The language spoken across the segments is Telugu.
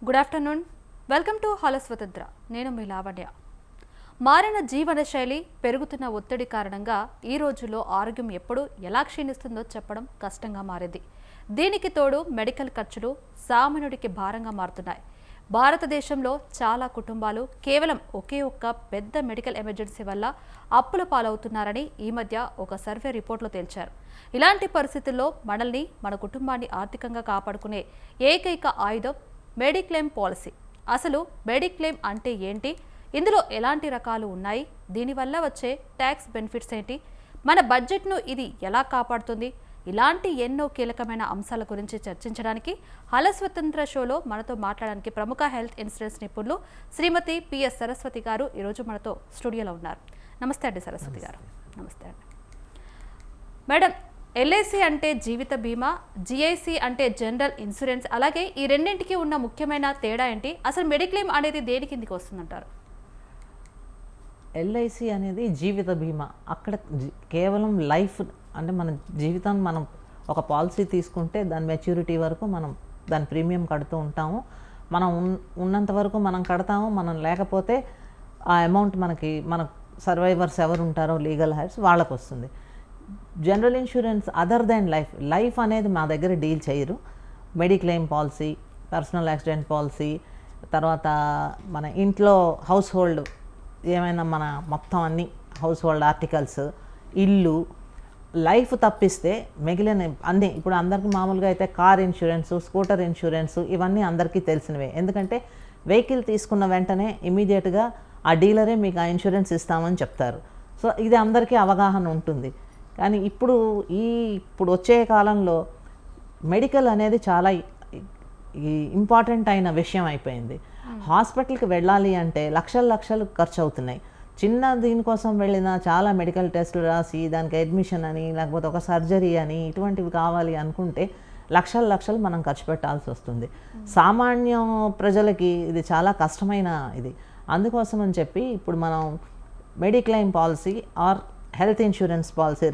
Good afternoon. Welcome to hello స్వతంత్ర. నేను మీ లావణ్య. మారిన జీవన శైలి, పెరుగుతున్న ఒత్తిడి కారణంగా ఈ రోజుల్లో ఆరోగ్యం ఎప్పుడు ఎలా క్షీణిస్తుందో చెప్పడం కష్టంగా మారింది. దీనికి తోడు మెడికల్ ఖర్చులు సామాన్యుడికి భారంగా మారుతున్నాయి. భారతదేశంలో చాలా కుటుంబాలు కేవలం ఒకే ఒక్క పెద్ద మెడికల్ ఎమర్జెన్సీ వల్ల అప్పుల పాలవుతున్నారని ఈ మధ్య ఒక సర్వే రిపోర్ట్లో తేల్చారు. ఇలాంటి పరిస్థితుల్లో మనల్ని, మన కుటుంబాన్ని ఆర్థికంగా కాపాడుకునే ఏకైక ఆయుధం మెడిక్లెయిమ్ పాలసీ. అసలు మెడిక్లెయిమ్ అంటే ఏంటి, ఇందులో ఎలాంటి రకాలు ఉన్నాయి, దీనివల్ల వచ్చే ట్యాక్స్ బెనిఫిట్స్ ఏంటి, మన బడ్జెట్ను ఇది ఎలా కాపాడుతుంది, ఇలాంటి ఎన్నో కీలకమైన అంశాల గురించి చర్చించడానికి హలో స్వతంత్ర షోలో మనతో మాట్లాడడానికి ప్రముఖ హెల్త్ ఇన్సూరెన్స్ నిపుణులు శ్రీమతి పిఎస్ సరస్వతి గారు ఈరోజు మనతో స్టూడియోలో ఉన్నారు. నమస్తే అండి సరస్వతి గారు. నమస్తే అండి మేడం. ఎల్ఐసి అంటే జీవిత బీమా, జిఐసి అంటే జనరల్ ఇన్సూరెన్స్. అలాగే ఈ రెండింటికి ఉన్న ముఖ్యమైన తేడా ఏంటి, అసలు మెడిక్లెయిమ్ అనేది దేని కిందికి వస్తుందంటారు? ఎల్ఐసి అనేది జీవిత బీమా. అక్కడ కేవలం లైఫ్ అంటే మన జీవితాన్ని మనం ఒక పాలసీ తీసుకుంటే దాని మెచ్యూరిటీ వరకు మనం దాని ప్రీమియం కడుతూ ఉంటాము. మనం ఉన్నంత వరకు మనం కడతాము. మనం లేకపోతే ఆ అమౌంట్ మన సర్వైవర్స్ ఎవరు ఉంటారో లీగల్ హైర్స్ వాళ్ళకు వస్తుంది. General insurance other than life అనేది మా దగ్గర డీల్ చేయరు. Mediclaim policy, personal accident policy, తర్వాత మన ఇంట్లో హౌస్ హోల్డ్ ఏమైనా మన మొత్తం అన్ని హౌస్ హోల్డ్ ఆర్టికల్స్, ఇల్లు, లైఫ్ తప్పిస్తే మిగిలిన అన్నీ ఇప్పుడు అందరికీ మామూలుగా అయితే కార్ ఇన్సూరెన్సు, స్కూటర్ ఇన్సూరెన్సు ఇవన్నీ అందరికీ తెలిసినవే. ఎందుకంటే వెహికల్ తీసుకున్న వెంటనే ఇమీడియట్గా ఆ డీలరే మీకు ఆ ఇన్సూరెన్స్ ఇస్తామని చెప్తారు. సో ఇది అందరికీ అవగాహన ఉంటుంది. కానీ ఇప్పుడు వచ్చే కాలంలో మెడికల్ అనేది చాలా ఇంపార్టెంట్ అయిన విషయం అయిపోయింది. హాస్పిటల్కి వెళ్ళాలి అంటే లక్షలు ఖర్చు అవుతున్నాయి. చిన్న దీనికోసం వెళ్ళిన చాలా మెడికల్ టెస్టులు రాసి దానికి అడ్మిషన్ అని, లేకపోతే ఒక సర్జరీ అని, ఇటువంటివి కావాలి అనుకుంటే లక్షలు మనం ఖర్చు పెట్టాల్సి వస్తుంది. సామాన్య ప్రజలకి ఇది చాలా కష్టమైన ఇది. అందుకోసం అని చెప్పి ఇప్పుడు మనం mediclaim policy or health insurance policy,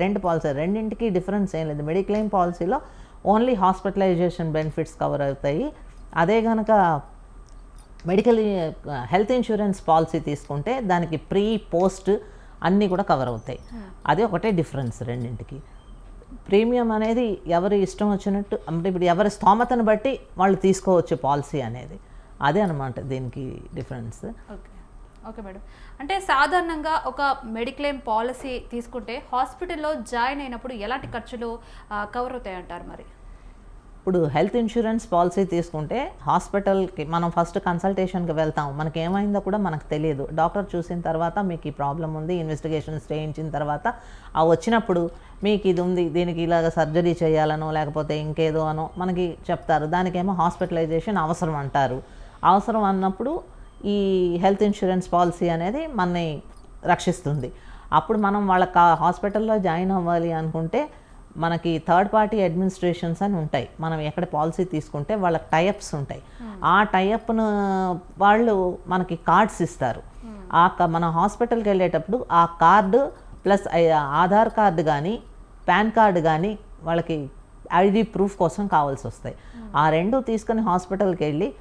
రెండింటికి డిఫరెన్స్ ఏం లేదు. మెడిక్లెయిమ్ పాలసీలో ఓన్లీ హాస్పిటలైజేషన్ బెనిఫిట్స్ కవర్ అవుతాయి. అదే కనుక హెల్త్ ఇన్సూరెన్స్ పాలసీ తీసుకుంటే దానికి ప్రీ పోస్ట్ అన్నీ కూడా కవర్ అవుతాయి. అదే ఒకటే డిఫరెన్స్ రెండింటికి. ప్రీమియం అనేది ఎవరి ఇష్టం వచ్చినట్టు, అంటే ఇప్పుడు ఎవరి స్తోమతను బట్టి వాళ్ళు తీసుకోవచ్చు పాలసీ అనేది. అదే అనమాట దీనికి డిఫరెన్స్. Okay madam. అంటే సాధారణంగా ఒక మెడిక్లెయిమ్ పాలసీ తీసుకుంటే హాస్పిటల్లో జాయిన్ అయినప్పుడు ఎలాంటి ఖర్చులు కవర్ అవుతాయి అంటారు? మరి ఇప్పుడు హెల్త్ ఇన్సూరెన్స్ పాలసీ తీసుకుంటే హాస్పిటల్కి మనం ఫస్ట్ కన్సల్టేషన్కి వెళ్తాం. మనకి ఏమైందో కూడా మనకు తెలియదు. డాక్టర్ చూసిన తర్వాత మీకు ఈ ప్రాబ్లం ఉంది, ఇన్వెస్టిగేషన్స్ చేయించిన తర్వాత వచ్చినప్పుడు మీకు ఇది ఉంది, దీనికి ఇలాగ సర్జరీ చేయాలనో లేకపోతే ఇంకేదో అనో మనకి చెప్తారు. దానికేమో హాస్పిటలైజేషన్ అవసరం అంటారు. అవసరం అన్నప్పుడు ఈ హెల్త్ ఇన్సూరెన్స్ పాలసీ అనేది మనని రక్షిస్తుంది. అప్పుడు మనం వాళ్ళకి హాస్పిటల్లో జాయిన్ అవ్వాలి అనుకుంటే మనకి థర్డ్ పార్టీ అడ్మినిస్ట్రేషన్స్ అని ఉంటాయి. మనం ఎక్కడ పాలసీ తీసుకుంటే వాళ్ళకి టైఅప్స్ ఉంటాయి. ఆ టైఅప్ను వాళ్ళు మనకి కార్డ్స్ ఇస్తారు. మన హాస్పిటల్కి వెళ్ళేటప్పుడు ఆ కార్డు ప్లస్ ఆధార్ కార్డు కానీ పాన్ కార్డు కానీ వాళ్ళకి ఐడి ప్రూఫ్ కోసం కావాల్సి వస్తాయి. ఆ రెండు తీసుకొని హాస్పిటల్కి వెళ్ళి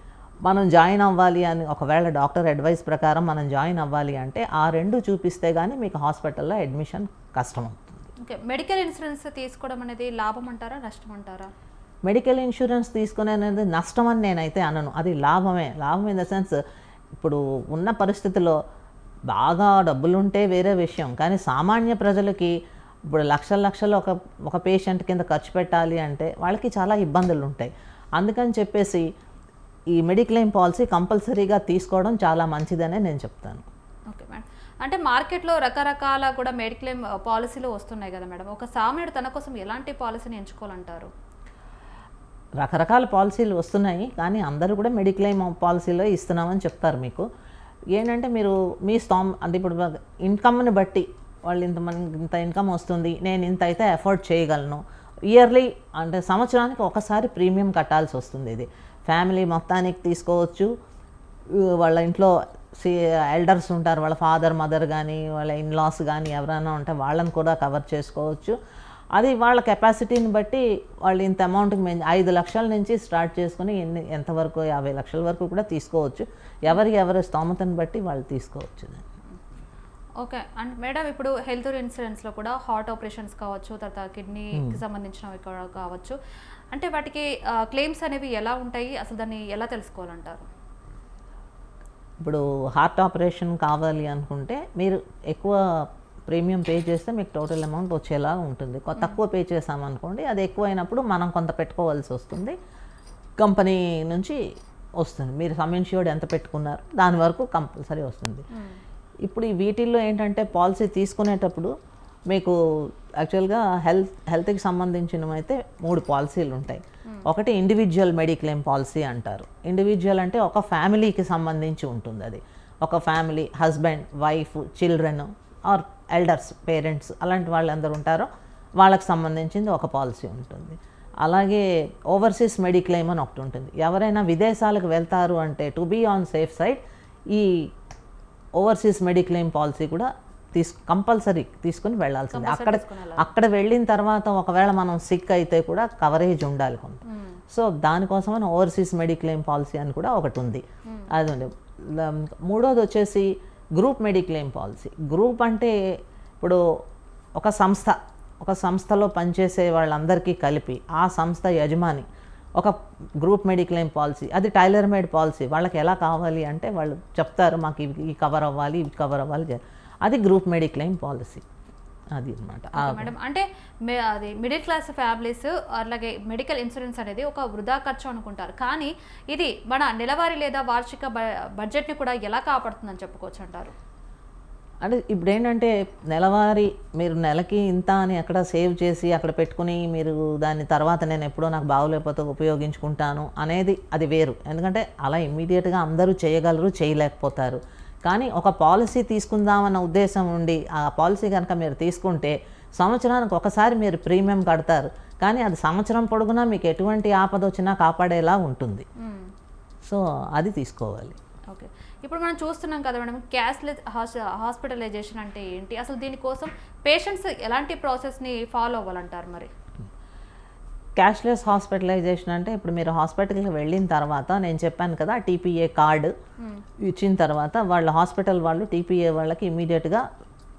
మనం జాయిన్ అవ్వాలి అని, ఒకవేళ డాక్టర్ అడ్వైస్ ప్రకారం మనం జాయిన్ అవ్వాలి అంటే ఆ రెండు చూపిస్తే కానీ మీకు హాస్పిటల్లో అడ్మిషన్ కష్టం అవుతుంది. ఓకే. మెడికల్ ఇన్సూరెన్స్ తీసుకోవడం అనేది లాభం అంటారా, నష్టం అంటారా? మెడికల్ ఇన్సూరెన్స్ తీసుకునే అనేది నష్టం అని నేనైతే అనను. అది లాభమే. లాభం ఇన్ ద సెన్స్ ఇప్పుడు ఉన్న పరిస్థితిలో బాగా డబ్బులుంటే వేరే విషయం. కానీ సామాన్య ప్రజలకి ఇప్పుడు లక్షలు ఒక పేషెంట్ కింద ఖర్చు పెట్టాలి అంటే వాళ్ళకి చాలా ఇబ్బందులు ఉంటాయి. అందుకని చెప్పేసి ఈ మెడిక్లెయిమ్ పాలసీ కంపల్సరీగా తీసుకోవడం చాలా మంచిదనే నేను చెప్తాను. Okay madam. అంటే మార్కెట్లో రకరకాల కూడా మెడిక్లెయిమ్ పాలసీలు వస్తున్నాయి కదా మేడం. ఒక సామాన్యుడు తన కోసం ఎలాంటి పాలసీని ఎంచుకోవాలంటారు? రకరకాల పాలసీలు వస్తున్నాయి, కానీ అందరూ కూడా మెడిక్లెయిమ్ పాలసీలో ఇస్తున్నామని చెప్తారు. మీకు ఏంటంటే మీరు మీ అంటే ఇప్పుడు ఇన్కమ్ని బట్టి వాళ్ళు ఇంత ఇన్కమ్ వస్తుంది, నేను ఇంత అయితే ఎఫోర్డ్ చేయగలను. ఇయర్లీ అంటే సంవత్సరానికి ఒకసారి ప్రీమియం కట్టాల్సి వస్తుంది. ఇది ఫ్యామిలీ మొత్తానికి తీసుకోవచ్చు. వాళ్ళ ఇంట్లో ఎల్డర్స్ ఉంటారు, వాళ్ళ ఫాదర్ మదర్ కానీ వాళ్ళ ఇన్లాస్ కానీ ఎవరైనా ఉంటే వాళ్ళని కూడా కవర్ చేసుకోవచ్చు. అది వాళ్ళ కెపాసిటీని బట్టి వాళ్ళు ఇంత అమౌంట్కి 5 లక్షల నుంచి స్టార్ట్ చేసుకుని ఎంతవరకు 50 లక్షల వరకు కూడా తీసుకోవచ్చు. ఎవరి స్తోమతను బట్టి వాళ్ళు తీసుకోవచ్చు. ఓకే. అండ్ మేడం ఇప్పుడు హెల్త్ ఇన్సూరెన్స్లో కూడా హార్ట్ ఆపరేషన్స్ కావచ్చు, తర్వాత కిడ్నీకి సంబంధించినవి కూడా కావచ్చు, అంటే వాటికి క్లెయిమ్స్ అనేవి ఎలా ఉంటాయి, అసలు దాన్ని ఎలా తెలుసుకోవాలంటారు? ఇప్పుడు హార్ట్ ఆపరేషన్ కావాలి అనుకుంటే మీరు ఎక్కువ ప్రీమియం పే చేస్తే మీకు టోటల్ అమౌంట్ వచ్చేలా ఉంటుంది. తక్కువ పే చేసామనుకోండి, అది ఎక్కువ అయినప్పుడు మనం కొంత పెట్టుకోవాల్సి వస్తుంది. కంపెనీ నుంచి వస్తుంది. మీరు సమ్ ఇన్ష్యూర్డ్ ఎంత పెట్టుకున్నారు దాని వరకు కంపల్సరీ వస్తుంది. ఇప్పుడు ఈ వీటిల్లో ఏంటంటే పాలసీ తీసుకునేటప్పుడు మీకు యాక్చువల్గా హెల్త్కి సంబంధించినవి అయితే 3 పాలసీలు ఉంటాయి. ఒకటి ఇండివిజువల్ మెడిక్లెయిమ్ పాలసీ అంటారు. ఇండివిజువల్ అంటే ఒక ఫ్యామిలీకి సంబంధించి ఉంటుంది. అది ఒక family, husband, wife, children are elders, parents, అలాంటి వాళ్ళందరూ ఉంటారో వాళ్ళకి సంబంధించింది ఒక పాలసీ ఉంటుంది. అలాగే ఓవర్సీస్ మెడిక్లెయిమ్ అని ఒకటి ఉంటుంది. ఎవరైనా విదేశాలకు వెళ్తారు అంటే to be on safe side ఈ ఓవర్సీస్ మెడిక్లెయిమ్ పాలసీ కూడా కంపల్సరీ తీసుకుని వెళ్ళాల్సిందే. అక్కడ వెళ్ళిన తర్వాత ఒకవేళ మనం సిక్ అయితే కూడా కవరేజ్ ఉండాలి కొంత. సో దానికోసమని ఓవర్సీస్ మెడిక్లెయిమ్ పాలసీ అని కూడా ఒకటి ఉంది. అది ఉంది. మూడోది వచ్చేసి గ్రూప్ మెడిక్లెయిమ్ పాలసీ. గ్రూప్ అంటే ఇప్పుడు ఒక సంస్థలో పనిచేసే వాళ్ళందరికీ కలిపి ఆ సంస్థ యజమాని ఒక గ్రూప్ మెడిక్లెయిమ్ పాలసీ, అది టైలర్ మేడ్ పాలసీ. వాళ్ళకి ఎలా కావాలి అంటే వాళ్ళు చెప్తారు, మాకు ఇవి కవర్ అవ్వాలి, ఇవి కవర్ అవ్వాలి. అది గ్రూప్ మెడిక్లెయిమ్ పాలసీ. అది అనమాట మేడం. అంటే అది మిడిల్ క్లాస్ ఫ్యామిలీస్ అలాగే మెడికల్ ఇన్సూరెన్స్ అనేది ఒక వృధా ఖర్చు అనుకుంటారు, కానీ ఇది మన నెలవారీ లేదా వార్షిక బడ్జెట్ని కూడా ఎలా కాపాడుతుందని చెప్పుకోవచ్చు అంటారు? అంటే ఇప్పుడు ఏంటంటే నెలవారీ మీరు నెలకి ఇంత అని అక్కడ సేవ్ చేసి అక్కడ పెట్టుకుని మీరు దాని తర్వాత నేను ఎప్పుడో నాకు బాగోలేకపోతే ఉపయోగించుకుంటాను అనేది అది వేరు. ఎందుకంటే అలా ఇమ్మీడియట్గా అందరూ చేయగలరు, చేయలేకపోతారు. కానీ ఒక పాలసీ తీసుకుందామన్న ఉద్దేశం ఉండి ఆ పాలసీ కనుక మీరు తీసుకుంటే సంవత్సరానికి ఒకసారి మీరు ప్రీమియం కడతారు, కానీ అది సంవత్సరం పొడుగునా మీకు ఎటువంటి ఆపద వచ్చినా కాపాడేలా ఉంటుంది. సో అది తీసుకోవాలి. ఓకే. ఇప్పుడు మనం చూస్తున్నాం కదా మేడం, క్యాష్లెస్ హాస్పిటలైజేషన్ అంటే ఏంటి, అసలు దీనికోసం పేషెంట్స్ ఎలాంటి ప్రాసెస్ని ఫాలో అవ్వాలంటారు? మరి క్యాష్లెస్ హాస్పిటలైజేషన్ అంటే ఇప్పుడు మీరు హాస్పిటల్కి వెళ్ళిన తర్వాత నేను చెప్పాను కదా టీపీఏ కార్డు ఇచ్చిన తర్వాత వాళ్ళ హాస్పిటల్ వాళ్ళు టీపీఏ వాళ్ళకి ఇమీడియట్గా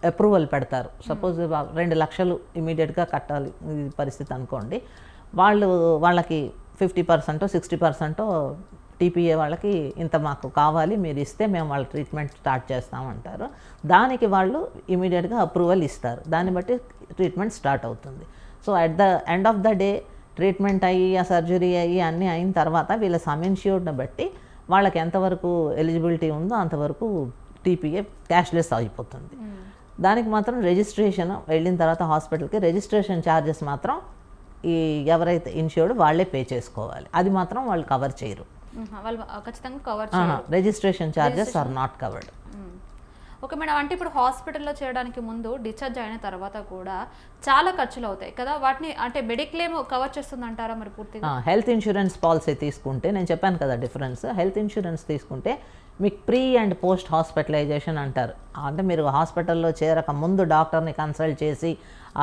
అప్రూవల్ పెడతారు. సపోజ్ 2 లక్షలు ఇమీడియట్గా కట్టాలి ఈ పరిస్థితి అనుకోండి, వాళ్ళకి 50% 60% టీపీఏ వాళ్ళకి ఇంత మాకు కావాలి, మీరు ఇస్తే మేము వాళ్ళ ట్రీట్మెంట్ స్టార్ట్ చేస్తామంటారు. దానికి వాళ్ళు ఇమీడియట్గా అప్రూవల్ ఇస్తారు. దాన్ని బట్టి ట్రీట్మెంట్ స్టార్ట్ అవుతుంది. So at the end of the day treatment అయ్యి ఆ సర్జరీ అయ్యి అన్నీ అయిన తర్వాత వీళ్ళ సమ్ ఇన్ష్యూర్డ్ని బట్టి వాళ్ళకి ఎంతవరకు ఎలిజిబిలిటీ ఉందో అంతవరకు టీపీఏ క్యాష్లెస్ అయిపోతుంది. దానికి మాత్రం రిజిస్ట్రేషన్ వెళ్ళిన తర్వాత హాస్పిటల్కి రిజిస్ట్రేషన్ ఛార్జెస్ మాత్రం ఈ ఎవరైతే ఇన్ష్యూర్డ్ వాళ్ళే పే చేసుకోవాలి. అది మాత్రం వాళ్ళు కవర్ చేయరు. వాళ్ళు ఖచ్చితంగా కవర్ చేయరు. Registration charges are not covered. Okay madam. అంటే ఇప్పుడు హాస్పిటల్లో చేయడానికి ముందు డిశ్చార్జ్ అయిన తర్వాత కూడా చాలా ఖర్చులు అవుతాయి కదా, వాటిని అంటే మెడిక్లెయిమ్ కవర్ చేస్తుంది అంటారా మరి పూర్తిగా? హెల్త్ ఇన్సూరెన్స్ పాలసీ తీసుకుంటే నేను చెప్పాను కదా డిఫరెన్స్. హెల్త్ ఇన్సూరెన్స్ తీసుకుంటే మీకు ప్రీ అండ్ పోస్ట్ హాస్పిటలైజేషన్ అంటారు. అంటే మీరు హాస్పిటల్లో చేరక ముందు డాక్టర్ని కన్సల్ట్ చేసి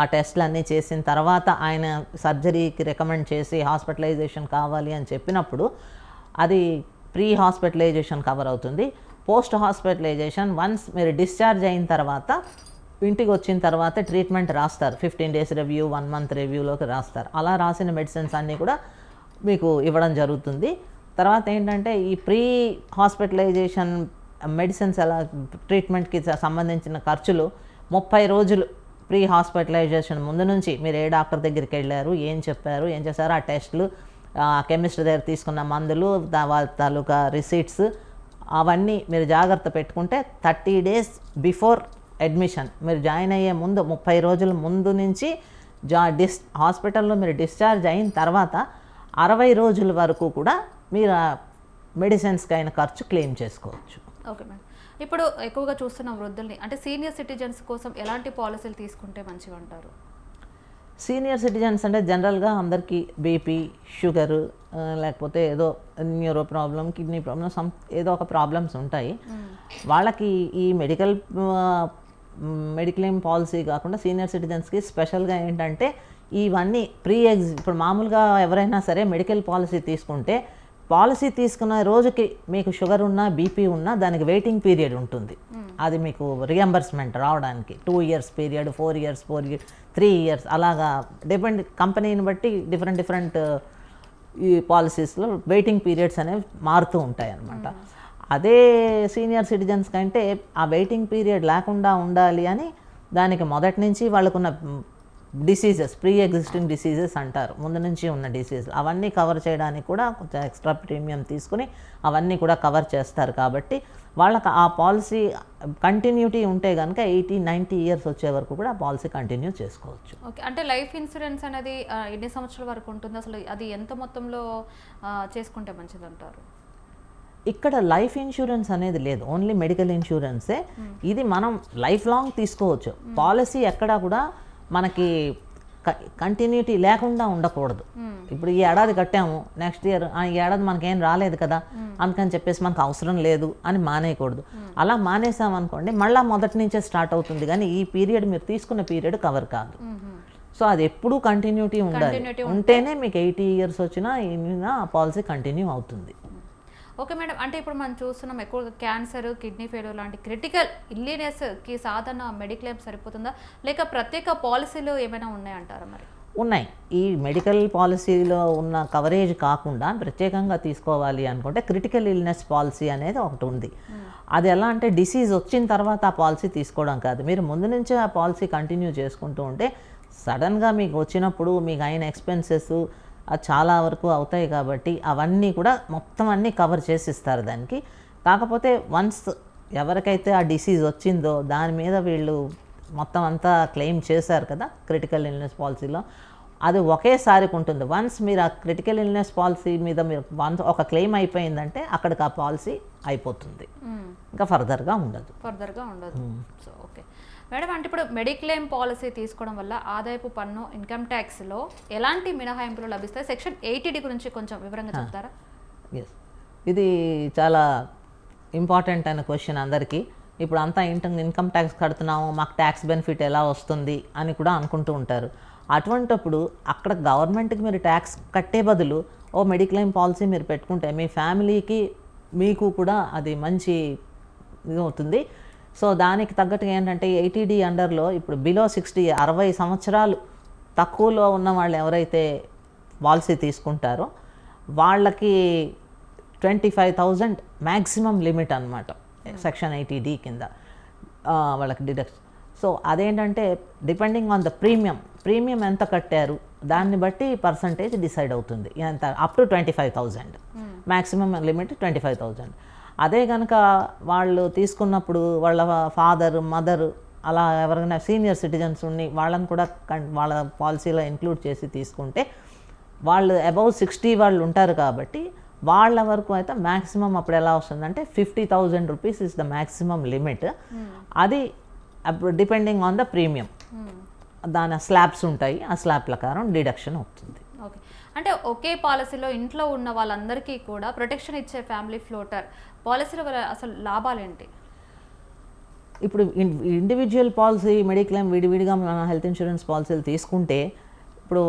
ఆ టెస్ట్లు అన్నీ చేసిన తర్వాత ఆయన సర్జరీకి రికమెండ్ చేసి హాస్పిటలైజేషన్ కావాలి అని చెప్పినప్పుడు అది ప్రీ హాస్పిటలైజేషన్ కవర్ అవుతుంది. పోస్ట్ హాస్పిటలైజేషన్ వన్స్ మీరు డిశ్చార్జ్ అయిన తర్వాత ఇంటికి వచ్చిన తర్వాత ట్రీట్మెంట్ రాస్తారు. 15 days రివ్యూ, 1 month రివ్యూలోకి రాస్తారు. అలా రాసిన మెడిసిన్స్ అన్నీ కూడా మీకు ఇవ్వడం జరుగుతుంది. తర్వాత ఏంటంటే ఈ ప్రీ హాస్పిటలైజేషన్ మెడిసిన్స్ ఎలా ట్రీట్మెంట్కి సంబంధించిన ఖర్చులు 30 రోజులు ప్రీ హాస్పిటలైజేషన్ ముందు నుంచి మీరు ఏ డాక్టర్ దగ్గరికి వెళ్ళారు, ఏం చెప్పారు, ఏం చేశారు, ఆ టెస్టులు, కెమిస్ట్ దగ్గర తీసుకున్న మందులు, వాళ్ళ తాలూకా రిసీట్స్ అవన్నీ మీరు జాగ్రత్త పెట్టుకుంటే 30 days బిఫోర్ అడ్మిషన్ మీరు జాయిన్ అయ్యే ముందు 30 రోజుల ముందు నుంచి హాస్పిటల్లో మీరు డిశ్చార్జ్ అయిన తర్వాత 60 రోజుల వరకు కూడా మీరు మెడిసిన్స్కి అయిన ఖర్చు క్లెయిమ్ చేసుకోవచ్చు. Okay madam. ఇప్పుడు ఎక్కువగా చూస్తున్న వృద్ధుల్ని అంటే సీనియర్ సిటిజన్స్ కోసం ఎలాంటి పాలసీలు తీసుకుంటే మంచిగా అంటారు? సీనియర్ సిటిజన్స్ అంటే జనరల్గా అందరికీ బీపీ, షుగరు, లేకపోతే ఏదో న్యూరో ప్రాబ్లం, కిడ్నీ ప్రాబ్లం, ఏదో ఒక ప్రాబ్లమ్స్ ఉంటాయి. వాళ్ళకి ఈ మెడిక్లెయిమ్ పాలసీ కాకుండా సీనియర్ సిటిజన్స్కి స్పెషల్గా ఏంటంటే ఇవన్నీ ఇప్పుడు మామూలుగా ఎవరైనా సరే మెడికల్ పాలసీ తీసుకుంటే పాలసీ తీసుకున్న రోజుకి మీకు షుగర్ ఉన్నా బీపీ ఉన్నా దానికి వెయిటింగ్ పీరియడ్ ఉంటుంది. అది మీకు రియంబర్స్మెంట్ రావడానికి 2 years పీరియడ్, 4 years 3 years అలాగా కంపెనీని బట్టి డిఫరెంట్ ఈ పాలసీస్లో వెయిటింగ్ పీరియడ్స్ అనేవి మారుతూ ఉంటాయి అన్నమాట. అదే సీనియర్ సిటిజన్స్ కంటే ఆ వెయిటింగ్ పీరియడ్ లేకుండా ఉండాలి అని దానికి మొదటి నుంచి వాళ్ళకున్న డిసీజెస్, ప్రీ ఎగ్జిస్టింగ్ డిసీజెస్ అంటారు, ముందు నుంచి ఉన్న డిసీజెస్, అవన్నీ కవర్ చేయడానికి కూడా కొంచెం ఎక్స్ట్రా ప్రీమియం తీసుకుని అవన్నీ కూడా కవర్ చేస్తారు. కాబట్టి వాళ్ళకి ఆ పాలసీ కంటిన్యూటీ ఉంటే కనుక 80-90 years వచ్చే వరకు కూడా ఆ పాలసీ కంటిన్యూ చేసుకోవచ్చు. ఓకే, అంటే లైఫ్ ఇన్సూరెన్స్ అనేది ఎన్ని సంవత్సరాల వరకు ఉంటుంది, అసలు అది ఎంత మొత్తంలో చేసుకుంటే మంచిది అంటారు? ఇక్కడ లైఫ్ ఇన్సూరెన్స్ అనేది లేదు, ఓన్లీ మెడికల్ ఇన్సూరెన్సే. ఇది మనం లైఫ్ లాంగ్ తీసుకోవచ్చు. పాలసీ ఎక్కడా కూడా మనకి కంటిన్యూటీ లేకుండా ఉండకూడదు. ఇప్పుడు ఈ ఏడాది కట్టాము, నెక్స్ట్ ఇయర్ ఈ ఏడాది మనకేం రాలేదు కదా అందుకని చెప్పేసి మనకు అవసరం లేదు అని మానేయకూడదు. అలా మానేసామనుకోండి మళ్ళీ మొదటి నుంచే స్టార్ట్ అవుతుంది, కానీ ఈ పీరియడ్ మీరు తీసుకున్న పీరియడ్ కవర్ కాదు. సో అది ఎప్పుడూ కంటిన్యూటీ ఉండాలి. ఉంటేనే మీకు 80 years వచ్చినా ఆ పాలసీ కంటిన్యూ అవుతుంది. ఓకే మేడం, అంటే ఇప్పుడు మనం చూస్తున్నాం ఎక్కువగా క్యాన్సర్, కిడ్నీ ఫెయిల్యూర్ లాంటి క్రిటికల్ ఇల్లీనెస్కి సాధారణ మెడిక్లెయిమ్ సరిపోతుందా, లేక ప్రత్యేక పాలసీలు ఏమైనా ఉన్నాయంటారా? మరి ఉన్నాయి. ఈ మెడికల్ పాలసీలో ఉన్న కవరేజ్ కాకుండా ప్రత్యేకంగా తీసుకోవాలి అనుకుంటే క్రిటికల్ ఇల్నెస్ పాలసీ అనేది ఒకటి ఉంది. అది ఎలా అంటే డిసీజ్ వచ్చిన తర్వాత ఆ పాలసీ తీసుకోవడం కాదు, మీరు ముందు నుంచే ఆ పాలసీ కంటిన్యూ చేసుకుంటూ ఉంటే సడన్గా మీకు వచ్చినప్పుడు మీకు అయిన ఎక్స్పెన్సెస్ అది చాలా వరకు అవుతాయి. కాబట్టి అవన్నీ కూడా మొత్తం అన్నీ కవర్ చేసి ఇస్తారు దానికి. కాకపోతే వన్స్ ఎవరికైతే ఆ డిసీజ్ వచ్చిందో దాని మీద వీళ్ళు మొత్తం అంతా క్లెయిమ్ చేశారు కదా క్రిటికల్ ఇల్నెస్ పాలసీలో, అది ఒకేసారికి ఉంటుంది. వన్స్ మీరు ఆ క్రిటికల్ ఇల్నెస్ పాలసీ మీద మీరు వన్స్ ఒక క్లెయిమ్ అయిపోయిందంటే అక్కడికి ఆ పాలసీ అయిపోతుంది, ఇంకా ఫర్దర్గా ఉండదు. సో ఓకే మేడం, అంటే ఇప్పుడు మెడిక్లెయిమ్ పాలసీ తీసుకోవడం వల్ల ఆదాయపు పన్ను, ఇన్కమ్ ట్యాక్స్లో ఎలాంటి మినహాయింపులు లభిస్తాయి? సెక్షన్ 80D గురించి కొంచెం వివరంగా చెప్తారా? ఎస్, ఇది చాలా ఇంపార్టెంట్ అయిన క్వశ్చన్ అందరికీ. ఇప్పుడు అంతా ఇన్కమ్ ట్యాక్స్ కడుతున్నాము, మాకు ట్యాక్స్ బెనిఫిట్ ఎలా వస్తుంది అని కూడా అనుకుంటూ ఉంటారు. అటువంటప్పుడు అక్కడ గవర్నమెంట్కి మీరు ట్యాక్స్ కట్టే బదులు ఓ మెడిక్లెయిమ్ పాలసీ మీరు పెట్టుకుంటే మీ ఫ్యామిలీకి మీకు కూడా అది మంచి ఇది అవుతుంది. సో దానికి తగ్గట్టుగా ఏంటంటే 80D అండర్లో ఇప్పుడు బిలో 60 60 సంవత్సరాలు తక్కువలో ఉన్న వాళ్ళు ఎవరైతే పాలసీ తీసుకుంటారో వాళ్ళకి 25,000 మ్యాక్సిమం లిమిట్ అనమాట సెక్షన్ 80D కింద వాళ్ళకి డిడక్ట్. సో అదేంటంటే డిపెండింగ్ ఆన్ ద ప్రీమియం ఎంత కట్టారు దాన్ని బట్టి పర్సంటేజ్ డిసైడ్ అవుతుంది. ఎంత అప్ టు 25,000 మ్యాక్సిమం లిమిట్ 25,000. అదే కనుక వాళ్ళు తీసుకున్నప్పుడు వాళ్ళ ఫాదర్, మదర్ అలా ఎవరైనా సీనియర్ సిటిజన్స్ ఉండి వాళ్ళని కూడా వాళ్ళ పాలసీలో ఇంక్లూడ్ చేసి తీసుకుంటే వాళ్ళు అబౌవ్ 60 వాళ్ళు ఉంటారు. కాబట్టి వాళ్ళ వరకు అయితే మ్యాక్సిమం అప్పుడు ఎలా వస్తుందంటే 50,000 rupees is the maximum limit. అది డిపెండింగ్ ఆన్ ద ప్రీమియం దాని స్లాబ్స్ ఉంటాయి, ఆ స్లాబ్ ప్రకారం డిడక్షన్ అవుతుంది. ఓకే, అంటే ఒకే పాలసీలో ఇంట్లో ఉన్న వాళ్ళందరికీ కూడా ప్రొటెక్షన్ ఇచ్చే ఫ్యామిలీ ఫ్లోటర్ పాలసీల వల్ల అసలు లాభాలేంటి? ఇప్పుడు ఇండివిజువల్ పాలసీ మెడిక్లెయిమ్ విడివిడిగా మన హెల్త్ ఇన్సూరెన్స్ పాలసీలు తీసుకుంటే ఇప్పుడు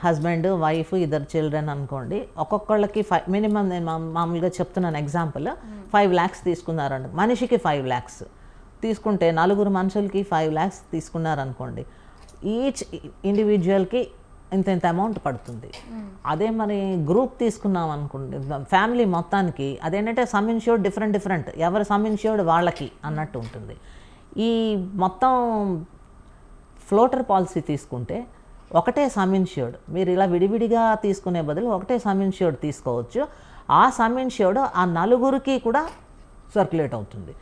హస్బెండ్, వైఫ్, 2 children అనుకోండి, ఒక్కొక్కళ్ళకి మినిమం నేను మామూలుగా చెప్తున్నాను ఎగ్జాంపుల్ 5 lakhs తీసుకున్నారండి, మనిషికి 5 lakhs తీసుకుంటే 4 మనుషులకి 5 lakhs తీసుకున్నారనుకోండి, ఈచ్ ఇండివిజువల్కి ఇంత అమౌంట్ పడుతుంది. అదే మరి గ్రూప్ తీసుకున్నాం అనుకోండి ఫ్యామిలీ మొత్తానికి, అదేంటంటే సమ్ ఇన్ష్యూర్డ్ డిఫరెంట్ ఎవరి సమ్ ఇన్ష్యూర్డ్ వాళ్ళకి అన్నట్టు ఉంటుంది. ఈ మొత్తం ఫ్లోటర్ పాలసీ తీసుకుంటే ఒకటే సమ్ ఇన్ష్యూర్డ్, మీరు ఇలా విడివిడిగా తీసుకునే బదులు ఒకటే సమ్ ఇన్ష్యూర్డ్ తీసుకోవచ్చు. ఆ సమ్ ఇన్ష్యూర్డ్ ఆ 4 కూడా సర్క్యులేట్ అవుతుంది.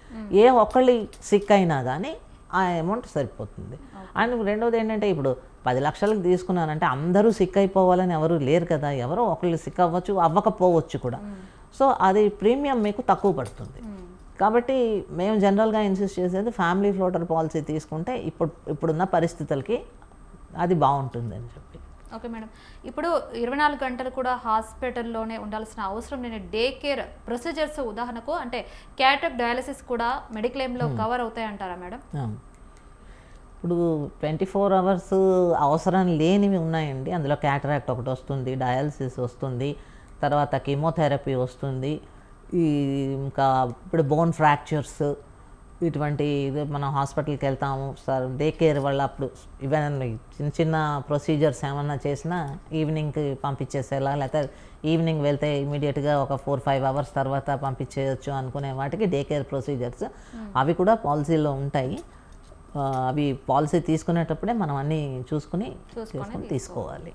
ఏ ఒక్కళ్ళు సిక్ అయినా కానీ ఆ అమౌంట్ సరిపోతుంది. అండ్ రెండవది ఏంటంటే ఇప్పుడు 10 లక్షలకు తీసుకున్నానంటే అందరూ సిక్ అయిపోవాలని ఎవరు లేరు కదా, ఎవరో ఒకళ్ళు సిక్ అవ్వచ్చు, అవ్వకపోవచ్చు కూడా. సో అది ప్రీమియం మీకు తక్కువ పడుతుంది. కాబట్టి మేము జనరల్గా ఇన్సిస్ట్ చేసేది ఫ్యామిలీ ఫ్లోటర్ పాలసీ తీసుకుంటే ఇప్పుడున్న పరిస్థితులకి అది బాగుంటుందని చెప్పి. ఓకే మేడం, ఇప్పుడు 24 గంటలు కూడా హాస్పిటల్లోనే ఉండాల్సిన అవసరం లేని డే కేర్ ప్రొసీజర్స్, ఉదాహరణకు అంటే క్యాటరాక్ట్ డయాలసిస్ కూడా మెడిక్లెయిమ్లో కవర్ అవుతాయి అంటారా మేడం? ఇప్పుడు 24 అవర్స్ అవసరం లేనివి ఉన్నాయండి. అందులో క్యాటరాక్ట్ ఒకటి వస్తుంది, డయాలసిస్ వస్తుంది, తర్వాత కీమోథెరపీ వస్తుంది, ఈ ఇంకా ఇప్పుడు బోన్ ఫ్రాక్చర్స్ ఇటువంటి ఇది మనం హాస్పిటల్కి వెళ్తాము సార్, డే కేర్ వల్ల అప్పుడు ఈవెన్ చిన్న చిన్న ప్రొసీజర్స్ ఏమన్నా చేసినా ఈవినింగ్కి పంపించేసేలా, లేకపోతే ఈవినింగ్ వెళ్తే ఇమీడియట్గా ఒక 4-5 అవర్స్ తర్వాత పంపించేయచ్చు అనుకునే వాటికి డే కేర్ ప్రొసీజర్స్ అవి కూడా పాలసీలో ఉంటాయి. అవి పాలసీ తీసుకునేటప్పుడే మనం అన్నీ చూసుకుని తీసుకోవాలి.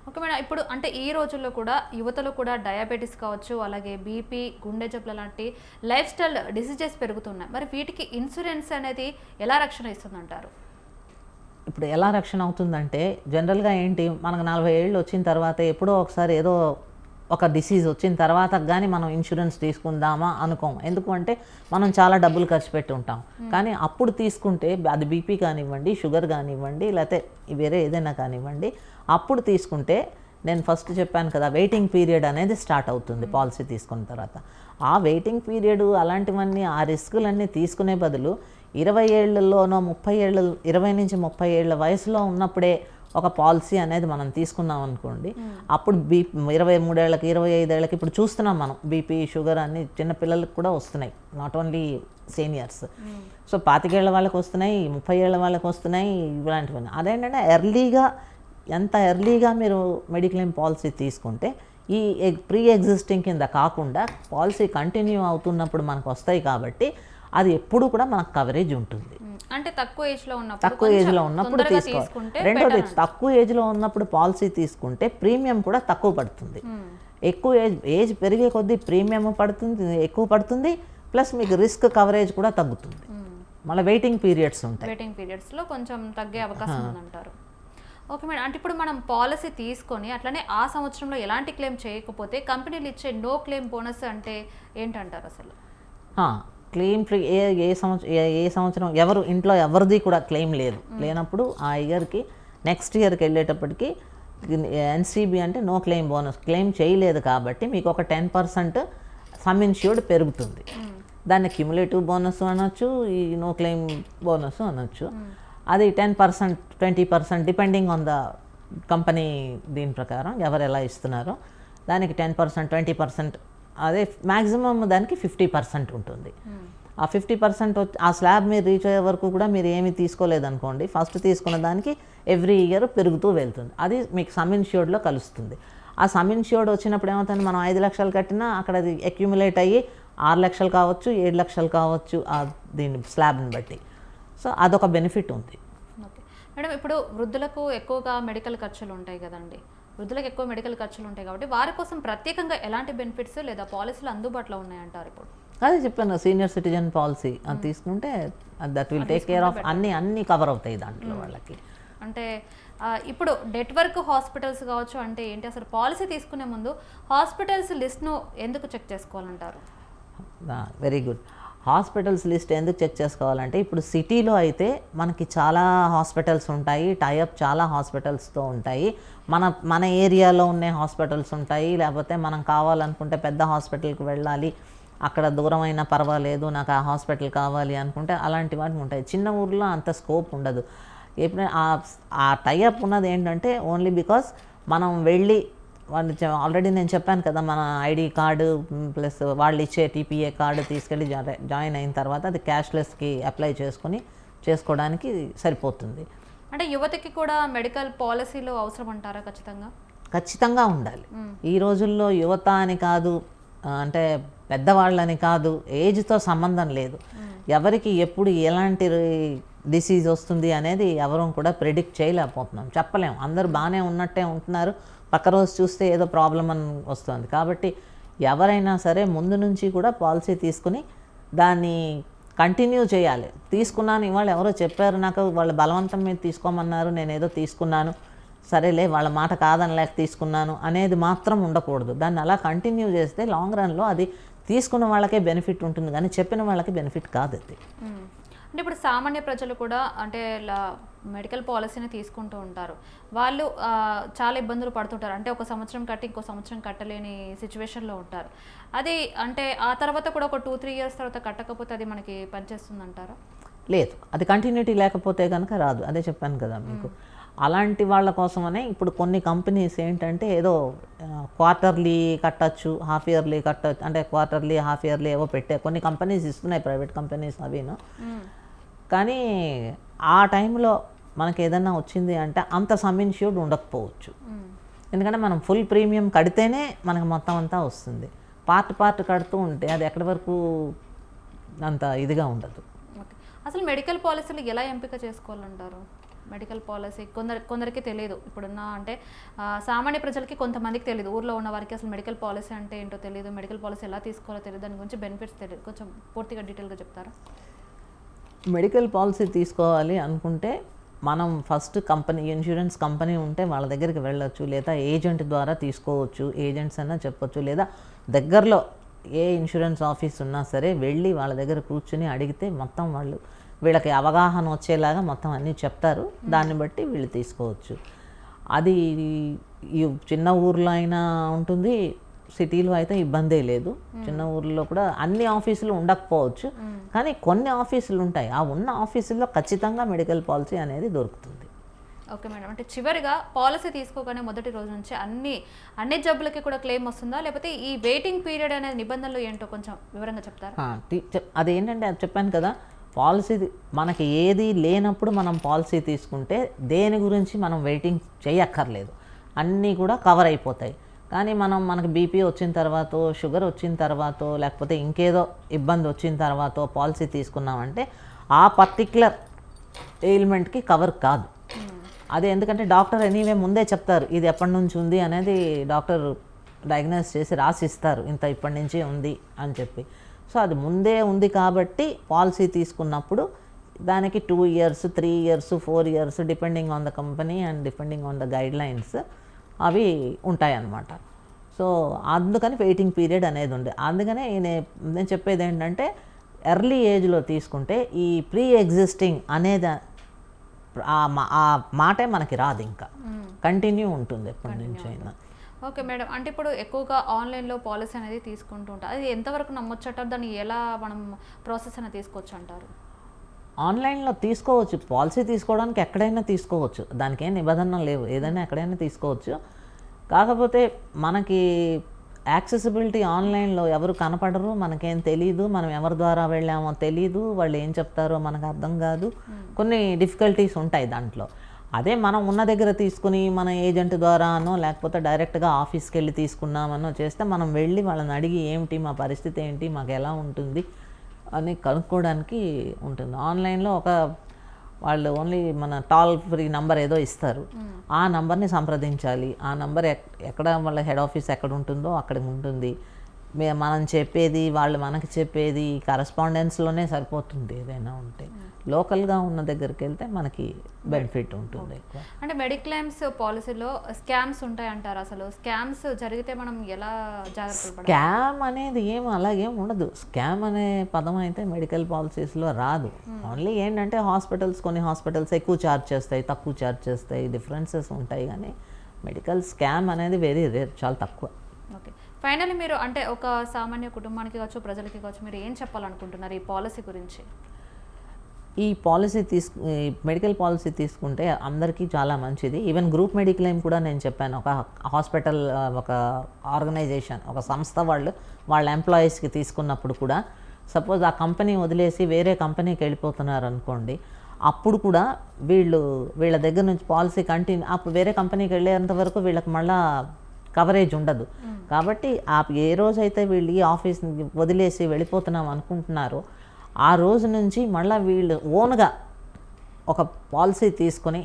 ఓకే మేడం, ఇప్పుడు అంటే ఈ రోజుల్లో కూడా యువతలో కూడా డయాబెటీస్ కావచ్చు, అలాగే బీపీ, గుండె జబ్బుల లాంటి లైఫ్ స్టైల్ డిసీజెస్ పెరుగుతున్నాయి. మరి వీటికి ఇన్సూరెన్స్ అనేది ఎలా రక్షణ ఇస్తుందంటారు? ఇప్పుడు ఎలా రక్షణ అవుతుందంటే జనరల్గా ఏంటి, మనకు 40 ఏళ్ళు వచ్చిన తర్వాత ఎప్పుడో ఒకసారి ఏదో ఒక డిసీజ్ వచ్చిన తర్వాత కానీ మనం ఇన్సూరెన్స్ తీసుకుందామా అనుకోం. ఎందుకు అంటే మనం చాలా డబ్బులు ఖర్చు పెట్టి ఉంటాం. కానీ అప్పుడు తీసుకుంటే అది బీపీ కానివ్వండి, షుగర్ కానివ్వండి, లేకపోతే వేరే ఏదైనా కానివ్వండి, అప్పుడు తీసుకుంటే నేను ఫస్ట్ చెప్పాను కదా, వెయిటింగ్ పీరియడ్ అనేది స్టార్ట్ అవుతుంది పాలసీ తీసుకున్న తర్వాత. ఆ వెయిటింగ్ పీరియడ్ అలాంటివన్నీ, ఆ రిస్కులన్నీ తీసుకునే బదులు 20 ఏళ్లలోనో 30 ఏళ్ళ 20 నుంచి 30 ఏళ్ళ వయసులో ఉన్నప్పుడే ఒక పాలసీ అనేది మనం తీసుకున్నాం అనుకోండి, అప్పుడు 23 ఏళ్ళకి 25 ఏళ్ళకి ఇప్పుడు చూస్తున్నాం మనం బీపీ, షుగర్ అన్ని చిన్నపిల్లలకు కూడా వస్తున్నాయి, నాట్ ఓన్లీ సీనియర్స్. సో 25 ఏళ్ళ వాళ్ళకి వస్తున్నాయి, 30 ఏళ్ళ వాళ్ళకి వస్తున్నాయి, ఇలాంటివన్నీ. అదేంటంటే ఎంత ఎర్లీగా మీరు మెడిక్లెయిమ్ పాలసీ తీసుకుంటే ఈ ప్రీ ఎగ్జిస్టింగ్ కింద కాకుండా పాలసీ కంటిన్యూ అవుతున్నప్పుడు మనకు వస్తాయి కాబట్టి అది ఎప్పుడు కూడా మనకు కవరేజ్ ఉంటుంది. అంటే తక్కువ ఏజ్లో ఉన్నప్పుడు తీసుకోవాలి. రెండోది, తక్కువ ఏజ్లో ఉన్నప్పుడు పాలసీ తీసుకుంటే ప్రీమియం కూడా తక్కువ పడుతుంది. ఎక్కువ ఏజ్ పెరిగే కొద్దీ ప్రీమియం ఎక్కువ పడుతుంది, ప్లస్ మీకు రిస్క్ కవరేజ్ కూడా తగ్గుతుంది. మళ్ళీ వెయిటింగ్ పీరియడ్స్ ఉంటాయి. వెయిటింగ్ పీరియడ్స్లో కొంచెం తగ్గే అవకాశం ఉందంటారు. ఓకే మేడం, అంటే ఇప్పుడు మనం పాలసీ తీసుకొని అట్లనే ఆ సంవత్సరంలో ఎలాంటి క్లెయిమ్ చేయకపోతే కంపెనీలు ఇచ్చే నో క్లెయిమ్ బోనస్ అంటే ఏంటంటారు అసలు? క్లెయిమ్ ఫ్రీ ఏ సంవత్సరం ఇంట్లో ఎవరిది కూడా క్లెయిమ్ లేనప్పుడు ఆ ఇయర్కి నెక్స్ట్ ఇయర్కి వెళ్ళేటప్పటికి ఎన్సీబీ అంటే నో క్లెయిమ్ బోనస్, క్లెయిమ్ చేయలేదు కాబట్టి మీకు ఒక 10% సమ్ ఇన్ష్యూర్డ్ పెరుగుతుంది. దాన్ని క్యుములేటివ్ బోనస్ అనొచ్చు, ఈ నో క్లెయిమ్ బోనస్ అనొచ్చు. అది 10%, 20% డిపెండింగ్ ఆన్ ద కంపెనీ, దీని ప్రకారం ఎవరు ఎలా ఇస్తున్నారో దానికి 10%, 20%, అదే మ్యాక్సిమం దానికి 50% ఉంటుంది. ఆ 50% ఆ స్లాబ్ మీరు రీచ్ అయ్యే వరకు కూడా మీరు ఏమీ తీసుకోలేదనుకోండి, ఫస్ట్ తీసుకున్న దానికి ఎవ్రీ ఇయర్ పెరుగుతూ వెళ్తుంది. అది మీకు సమ్ ఇన్ష్యూర్డ్లో కలుస్తుంది. ఆ సమ్ ఇన్ష్యూర్డ్ వచ్చినప్పుడు ఏమవుతుంది, మనం 5 లక్షలు కట్టినా అక్కడ అది అక్యుములేట్ అయ్యి 6 లక్షలు కావచ్చు, 7 లక్షలు కావచ్చు, దీని స్లాబ్ని బట్టి. సో అదొక బెనిఫిట్ ఉంది. ఓకే మేడం, ఇప్పుడు వృద్ధులకు ఎక్కువగా మెడికల్ ఖర్చులు ఉంటాయి కదండి, వృద్ధులకు ఎక్కువ మెడికల్ ఖర్చులు ఉంటాయి కాబట్టి వారి కోసం ప్రత్యేకంగా ఎలాంటి బెనిఫిట్స్ లేదా పాలసీలు అందుబాటులో ఉన్నాయంటారు? ఇప్పుడు అదే చెప్పాను, సీనియర్ సిటిజన్ పాలసీ అది తీసుకుంటే that will take care of అన్ని కవర్ అవుతాయి దాంట్లో వాళ్ళకి. అంటే ఇప్పుడు నెట్వర్క్ హాస్పిటల్స్ కావచ్చు, అంటే ఏంటి అసలు పాలసీ తీసుకునే ముందు హాస్పిటల్స్ లిస్ట్ను ఎందుకు చెక్ చేసుకోవాలంటారు? Very good. హాస్పిటల్స్ లిస్ట్ ఎందుకు చెక్ చేసుకోవాలంటే, ఇప్పుడు సిటీలో అయితే మనకి చాలా హాస్పిటల్స్ ఉంటాయి, టైఅప్ చాలా హాస్పిటల్స్తో ఉంటాయి. మన ఏరియాలో ఉండే హాస్పిటల్స్ ఉంటాయి, లేకపోతే మనం కావాలనుకుంటే పెద్ద హాస్పిటల్కి వెళ్ళాలి, అక్కడ దూరం అయినా పర్వాలేదు, నాకు ఆ హాస్పిటల్ కావాలి అనుకుంటే అలాంటి వాటికి ఉంటాయి. చిన్న ఊర్లో అంత స్కోప్ ఉండదు. ఎప్పుడైనా ఆ టైఅప్ ఉన్నది ఏంటంటే ఓన్లీ బికాస్ మనం వెళ్ళి వాళ్ళు ఆల్రెడీ నేను చెప్పాను కదా, మన ఐడి కార్డు ప్లస్ వాళ్ళు ఇచ్చే టీపీఏ కార్డు తీసుకెళ్ళి జాయిన్ అయిన తర్వాత అది క్యాష్లెస్కి అప్లై చేసుకోవడానికి సరిపోతుంది. అంటే యువతకి కూడా మెడికల్ పాలసీలో అవసరం అంటారా? ఖచ్చితంగా ఉండాలి. ఈ రోజుల్లో యువత అని కాదు, అంటే పెద్దవాళ్ళని కాదు, ఏజ్తో సంబంధం లేదు. ఎవరికి ఎప్పుడు ఎలాంటి డిసీజ్ వస్తుంది అనేది ఎవరూ కూడా ప్రెడిక్ట్ చేయలేకపోతున్నాం, చెప్పలేం. అందరూ బాగానే ఉన్నట్టే ఉంటున్నారు, పక్క రోజు చూస్తే ఏదో ప్రాబ్లం అని వస్తుంది. కాబట్టి ఎవరైనా సరే ముందు నుంచి కూడా పాలసీ తీసుకుని దాన్ని కంటిన్యూ చేయాలి. తీసుకున్నాను, ఇవాళ ఎవరో చెప్పారు నాకు, వాళ్ళ బలవంతం మీద తీసుకోమన్నారు, నేను ఏదో తీసుకున్నాను, సరేలే వాళ్ళ మాట కాదని లేక తీసుకున్నాను అనేది మాత్రం ఉండకూడదు. దాన్ని అలా కంటిన్యూ చేస్తే లాంగ్ రన్లో అది తీసుకున్న వాళ్ళకే బెనిఫిట్ ఉంటుంది, కానీ చెప్పిన వాళ్ళకి బెనిఫిట్ కాదు అది. అంటే ఇప్పుడు సామాన్య ప్రజలు కూడా అంటే మెడికల్ పాలసీని తీసుకుంటూ ఉంటారు, వాళ్ళు చాలా ఇబ్బందులు పడుతుంటారు. అంటే ఒక సంవత్సరం కట్టి ఇంకో సంవత్సరం కట్టలేని సిచ్యువేషన్లో ఉంటారు. అది అంటే ఆ తర్వాత కూడా ఒక 2-3 ఇయర్స్ తర్వాత కట్టకపోతే అది మనకి పనిచేస్తుంది అంటారా? లేదు, అది కంటిన్యూటీ లేకపోతే కనుక రాదు. అదే చెప్పాను కదా మీకు. అలాంటి వాళ్ళ కోసమనే ఇప్పుడు కొన్ని కంపెనీస్ ఏంటంటే ఏదో క్వార్టర్లీ కట్టచ్చు, హాఫ్ ఇయర్లీ కట్టచ్చు, అంటే క్వార్టర్లీ హాఫ్ ఇయర్లీ ఏవో పెట్టే కొన్ని కంపెనీస్ ఇస్తున్నాయి, ప్రైవేట్ కంపెనీస్ అవిను. కానీ ఆ టైంలో మనకి ఏదైనా వచ్చింది అంటే అంత సమ్ ఇన్ష్యూర్డ్ ఉండకపోవచ్చు. ఎందుకంటే మనం ఫుల్ ప్రీమియం కడితేనే మనకు మొత్తం అంతా వస్తుంది. పార్ట్ కడుతూ ఉంటే అది ఎక్కడి వరకు అంత ఇదిగా ఉండదు. ఓకే, అసలు మెడికల్ పాలసీలు ఎలా ఎంపిక చేసుకోవాలంటారు? మెడికల్ పాలసీ కొందరికి తెలియదు. ఇప్పుడున్న అంటే సామాన్య ప్రజలకి కొంతమందికి తెలియదు, ఊర్లో ఉన్న వారికి అసలు మెడికల్ పాలసీ అంటే ఏంటో తెలియదు, మెడికల్ పాలసీ ఎలా తీసుకోవాలో తెలియదు, దాని గురించి బెనిఫిట్స్ తెలియదు. కొంచెం పూర్తిగా డీటెయిల్గా చెప్తారా? మెడికల్ పాలసీ తీసుకోవాలి అనుకుంటే మనం ఫస్ట్ ఇన్సూరెన్స్ కంపెనీ ఉంటే వాళ్ళ దగ్గరికి వెళ్ళొచ్చు, లేదా ఏజెంట్ ద్వారా తీసుకోవచ్చు. ఏజెంట్స్ అన్నా చెప్పొచ్చు, లేదా దగ్గరలో ఏ ఇన్సూరెన్స్ ఆఫీస్ ఉన్నా సరే వెళ్ళి వాళ్ళ దగ్గర కూర్చుని అడిగితే మొత్తం వాళ్ళు వీళ్ళకి అవగాహన వచ్చేలాగా మొత్తం అన్నీ చెప్తారు. దాన్ని బట్టి వీళ్ళు తీసుకోవచ్చు. అది ఈ చిన్న ఊర్లో అయినా ఉంటుంది, సిటీలో అయితే ఇబ్బందే లేదు. చిన్న ఊర్లో కూడా అన్ని ఆఫీసులు ఉండకపోవచ్చు, కానీ కొన్ని ఆఫీసులు ఉంటాయి. ఆ ఉన్న ఆఫీసుల్లో ఖచ్చితంగా మెడికల్ పాలసీ అనేది దొరుకుతుంది. ఓకే మేడం, అంటే చివరిగా పాలసీ తీసుకోగానే మొదటి రోజు నుంచి అన్ని జబ్బులకి కూడా క్లెయిమ్ వస్తుందా, లేకపోతే ఈ వెయిటింగ్ పీరియడ్ అనే నిబంధనలు ఏంటో కొంచెం వివరంగా చెప్తారా? అదేంటంటే అది చెప్పాను కదా, పాలసీ మనకి ఏది లేనప్పుడు మనం పాలసీ తీసుకుంటే దేని గురించి మనం వెయిటింగ్ చేయక్కర్లేదు, అన్నీ కూడా కవర్ అయిపోతాయి. కానీ మనకు బీపీ వచ్చిన తర్వాత, షుగర్ వచ్చిన తర్వాత, లేకపోతే ఇంకేదో ఇబ్బంది వచ్చిన తర్వాత పాలసీ తీసుకున్నామంటే ఆ పర్టిక్యులర్ ఎయిల్మెంట్కి కవర్ కాదు. అదే ఎందుకంటే డాక్టర్ ఎనీవే ముందే చెప్తారు ఇది ఎప్పటి నుంచి ఉంది అనేది, డాక్టర్ డయాగ్నోస్ చేసి రాసిస్తారు ఇంత ఇప్పటి నుంచి ఉంది అని చెప్పి. సో అది ముందే ఉంది కాబట్టి పాలసీ తీసుకున్నప్పుడు దానికి 2 years 3 years 4 years depending on the company and depending on the guide lines అవి ఉంటాయన్నమాట. సో అందుకని వెయిటింగ్ పీరియడ్ అనేది ఉంది. అందుకనే నేను చెప్పేది ఏంటంటే ఎర్లీ ఏజ్లో తీసుకుంటే ఈ ప్రీ ఎగ్జిస్టింగ్ అనేది ఆ మాటే మనకి రాదు, ఇంకా కంటిన్యూ ఉంటుంది ఎప్పటి నుంచి అయినా. ఓకే మేడం, అంటే ఇప్పుడు ఎక్కువగా ఆన్లైన్లో పాలసీ అనేది తీసుకుంటూ ఉంటారు, అది ఎంతవరకు నమ్మొచ్చంటారు? దాన్ని ఎలా మనం ప్రాసెస్ అనేది తీసుకోవచ్చు అంటారు? ఆన్లైన్లో తీసుకోవచ్చు, పాలసీ తీసుకోవడానికి ఎక్కడైనా తీసుకోవచ్చు, దానికి ఏం నిబంధనలు లేవు, ఏదైనా ఎక్కడైనా తీసుకోవచ్చు. కాకపోతే మనకి యాక్సెసిబిలిటీ ఆన్లైన్లో ఎవరు కనపడరు, మనకేం తెలీదు, మనం ఎవరి ద్వారా వెళ్ళామో తెలీదు, వాళ్ళు ఏం చెప్తారో మనకు అర్థం కాదు, కొన్ని డిఫికల్టీస్ ఉంటాయి దాంట్లో. అదే మనం ఉన్న దగ్గర తీసుకుని మన ఏజెంట్ ద్వారానో లేకపోతే డైరెక్ట్గా ఆఫీస్కి వెళ్ళి తీసుకున్నామనో చేస్తే మనం వెళ్ళి వాళ్ళని అడిగి ఏమిటి మా పరిస్థితి ఏంటి, మాకు ఎలా ఉంటుంది అని కనుక్కోవడానికి ఉంటుంది. ఆన్లైన్లో వాళ్ళు ఓన్లీ మన టోల్ ఫ్రీ నంబర్ ఏదో ఇస్తారు, ఆ నంబర్ని సంప్రదించాలి. ఆ నంబర్ ఎక్కడ వాళ్ళ హెడ్ ఆఫీస్ ఎక్కడ ఉంటుందో అక్కడ ఉంటుంది. మనం చెప్పేది వాళ్ళు మనకి చెప్పేది కరస్పాండెన్స్లోనే సరిపోతుంది. ఏదైనా ఉంటే లోకల్గా ఉన్న దగ్గరికి వెళ్తే మనకి బెనిఫిట్ ఉంటుంది. అంటే మెడిక్లెయిమ్స్ పాలసీలో స్కామ్స్ ఉంటాయి అంటారు, అసలు స్కామ్స్ జరిగితే మనం ఎలా జాగ్రత్తలు పడాలి? స్కామ్ అనేది అలాగేం ఉండదు. స్కామ్ అనే పదం అయితే మెడికల్ పాలసీస్లో రాదు. ఓన్లీ ఏంటంటే కొన్ని హాస్పిటల్స్ ఎక్కువ ఛార్జ్ చేస్తాయి, తక్కువ ఛార్జ్ చేస్తాయి, డిఫరెన్సెస్ ఉంటాయి. కానీ మెడికల్ స్కామ్ అనేది వెరీ రేర్, చాలా తక్కువ. ఓకే, ఫైనల్లీ మీరు అంటే ఒక సామాన్య కుటుంబానికి కావచ్చు, ప్రజలకి కావచ్చు, మీరు ఏం చెప్పాలనుకుంటున్నారు ఈ పాలసీ గురించి? ఈ మెడికల్ పాలసీ తీసుకుంటే అందరికీ చాలా మంచిది. ఈవెన్ గ్రూప్ మెడిక్లెయిమ్ కూడా నేను చెప్పాను, ఒక హాస్పిటల్, ఒక ఆర్గనైజేషన్, ఒక సంస్థ వాళ్ళ ఎంప్లాయీస్కి తీసుకున్నప్పుడు కూడా సపోజ్ ఆ కంపెనీ వదిలేసి వేరే కంపెనీకి వెళ్ళిపోతున్నారు అనుకోండి, అప్పుడు కూడా వీళ్ళ దగ్గర నుంచి పాలసీ అప్పుడు వేరే కంపెనీకి వెళ్ళేంత వరకు వీళ్ళకి మళ్ళీ కవరేజ్ ఉండదు. కాబట్టి ఏ రోజైతే వీళ్ళు ఈ ఆఫీస్ని వదిలేసి వెళ్ళిపోతున్నాం అనుకుంటున్నారో ఆ రోజు నుంచి మళ్ళీ వీళ్ళు ఓన్గా ఒక పాలసీ తీసుకొని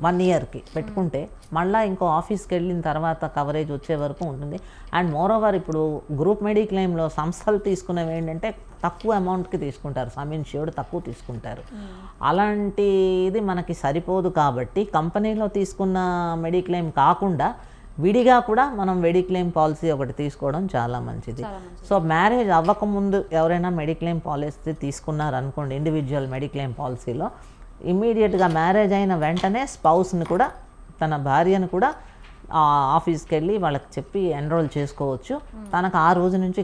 1 yearకి పెట్టుకుంటే మళ్ళీ ఇంకో ఆఫీస్కి వెళ్ళిన తర్వాత కవరేజ్ వచ్చే వరకు ఉంటుంది. అండ్ మోర్ ఓవర్ ఇప్పుడు గ్రూప్ మెడిక్లెయిమ్లో సంస్థలు తీసుకునేవి ఏంటంటే తక్కువ అమౌంట్కి తీసుకుంటారు, సమ్ ఇన్ష్యూర్డ్ తక్కువ తీసుకుంటారు. అలాంటిది మనకి సరిపోదు కాబట్టి కంపెనీలో తీసుకున్న మెడిక్లెయిమ్ కాకుండా విడిగా కూడా మనం మెడిక్లెయిమ్ పాలసీ ఒకటి తీసుకోవడం చాలా మంచిది. సో మ్యారేజ్ అవ్వకముందు ఎవరైనా మెడిక్లెయిమ్ పాలసీ తీసుకున్నారనుకోండి, ఇండివిజువల్ మెడిక్లెయిమ్ పాలసీలో ఇమ్మీడియట్గా మ్యారేజ్ అయిన వెంటనే స్పౌస్ని కూడా, తన భార్యను కూడా ఆఫీస్కి వెళ్ళి వాళ్ళకి చెప్పి ఎన్రోల్ చేసుకోవచ్చు. తనకు ఆ రోజు నుంచి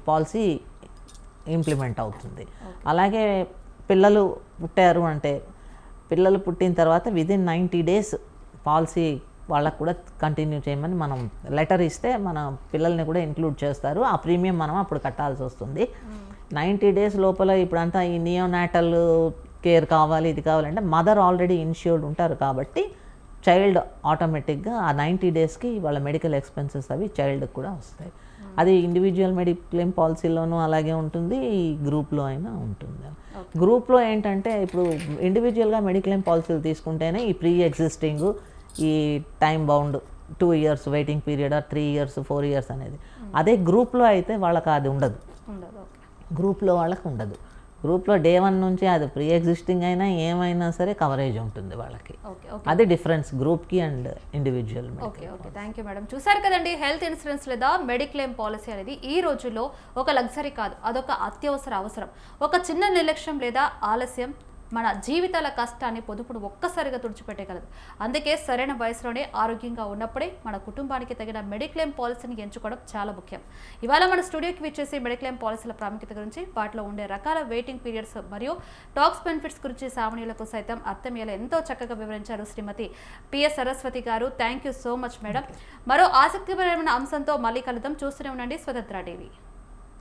పాలసీ ఇంప్లిమెంట్ అవుతుంది. అలాగే పిల్లలు పుట్టారు అంటే పిల్లలు పుట్టిన తర్వాత విదిన్ 90 days పాలసీ వాళ్ళకు కూడా కంటిన్యూ చేయమని మనం లెటర్ ఇస్తే మన పిల్లల్ని కూడా ఇంక్లూడ్ చేస్తారు. ఆ ప్రీమియం మనం అప్పుడు కట్టాల్సి వస్తుంది. 90 days లోపల ఇప్పుడంతా ఈ నియోనాటల్ కేర్ కావాలి, ఇది కావాలంటే మదర్ ఆల్రెడీ ఇన్ష్యూర్డ్ ఉంటారు కాబట్టి చైల్డ్ ఆటోమేటిక్గా ఆ 90 daysకి వాళ్ళ మెడికల్ ఎక్స్పెన్సెస్ అవి చైల్డ్కి కూడా వస్తాయి. అది ఇండివిజువల్ మెడిక్లెయిమ్ పాలసీలోనూ అలాగే ఉంటుంది, ఈ గ్రూప్లో అయినా ఉంటుంది. గ్రూప్లో ఏంటంటే ఇప్పుడు ఇండివిజువల్గా మెడిక్లెయిమ్ పాలసీలు తీసుకుంటేనే ఈ ప్రీ ఎగ్జిస్టింగ్, ఈ time bound 2 years waiting period, 3 years 4 years అనేది. అదే గ్రూప్లో అయితే వాళ్ళకి అది ఉండదు. గ్రూప్లో వాళ్ళకి ఉండదు. గ్రూప్లో డే 1 నుంచి అది ప్రీ ఎగ్జిస్టింగ్ అయినా ఏమైనా సరే కవరేజ్ ఉంటుంది వాళ్ళకి. అది డిఫరెన్స్ గ్రూప్కి and individual. Okay, thank you madam. చూసారు కదండి, హెల్త్ ఇన్సూరెన్స్ లేదా మెడిక్లెయిమ్ పాలసీ అనేది ఈ రోజుల్లో ఒక లగ్జరీ కాదు, అదొక అత్యవసర అవసరం. ఒక చిన్న నిర్లక్ష్యం లేదా ఆలస్యం మన జీవితాల కష్టాన్ని పొదుపును ఒక్కసారిగా తుడిచిపెట్టగలదు. అందుకే సరైన వయసులోనే ఆరోగ్యంగా ఉన్నప్పుడే మన కుటుంబానికి తగిన మెడిక్లెయిమ్ పాలసీని ఎంచుకోవడం చాలా ముఖ్యం. ఇవాళ మన స్టూడియోకి విచ్చేసి మెడిక్లెయిమ్ పాలసీల ప్రాముఖ్యత గురించి, వాటిలో ఉండే రకాల వెయిటింగ్ పీరియడ్స్ మరియు టాక్స్ బెనిఫిట్స్ గురించి సామాన్యులకు సైతం అర్థమయ్యేలా ఎంతో చక్కగా వివరించారు శ్రీమతి పిఎస్ సరస్వతి గారు. Thank you so much madam. మరో ఆసక్తికరమైన అంశంతో మళ్ళీ కలుద్దాం. చూస్తూనే ఉండండి స్వతంత్ర టీవీ.